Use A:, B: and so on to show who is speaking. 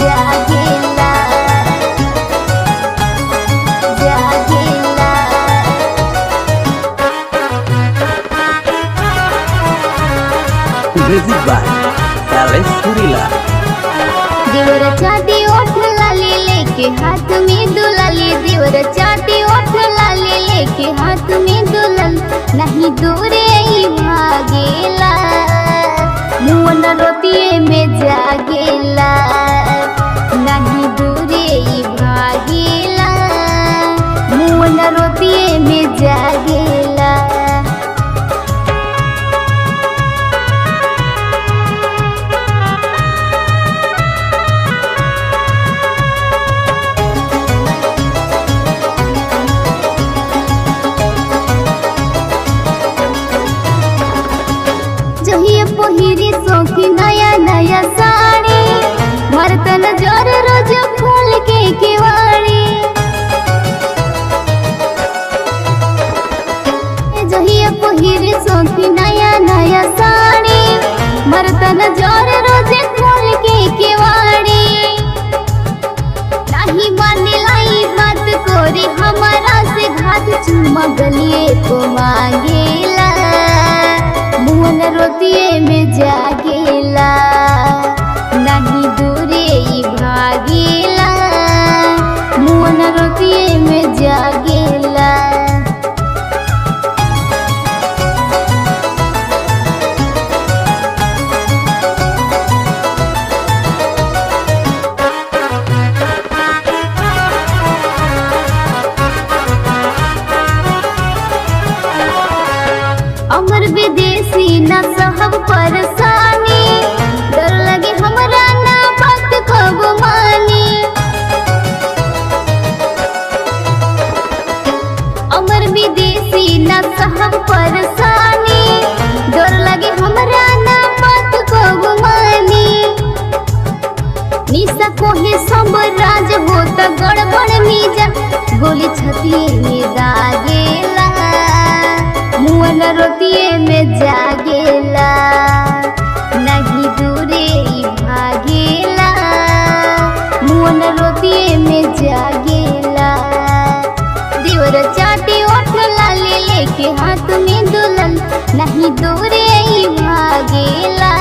A: जागेला जागेला।
B: Music by Alex सुरीला।
A: देवर चाटी ओठ लाली लेके हाथ में दुलाली, देवर चाटी ओठ लाली लेके हाथ में दुलाल, नहीं दूरे ही भागेला मुअन रोतिए में जागेला, नहीं दूरे ही भागेला मुअन रोतिए में जागेला। जहिए पहिरी सौखी नया नया साड़ी, मरतन जोर रोज खोल के केवाड़ी। जहिए पहिरी सौखी नया नया साड़ी, मरतन जोर रोज खोल के केवाड़ी। नहीं माने लाई बात कोरी हमारा से घात, चुमा गलिए को मांगेला मुअन रोतिए में जागेला, नहीं दूरे ही भागेला मुअन रोतिए में जागेला। अमर विदेशी न सहब परेशानी, डर लगे हमरा ना बात कब मानी। अमर विदेशी न सहब परेशानी, डर लगे हमरा ना बात कब मानी। निशा कोहे सब राज होता गड़बड़ नीजा, गोली छतिए में दागेला मुअन रोतिए में जागेला, नहीं दूरे ही भागेला मुअन रोतिए में जागेला। देवर चाटी ओठ लाली लेके हाथ में दुलाल, नहीं दूरे ही भागेला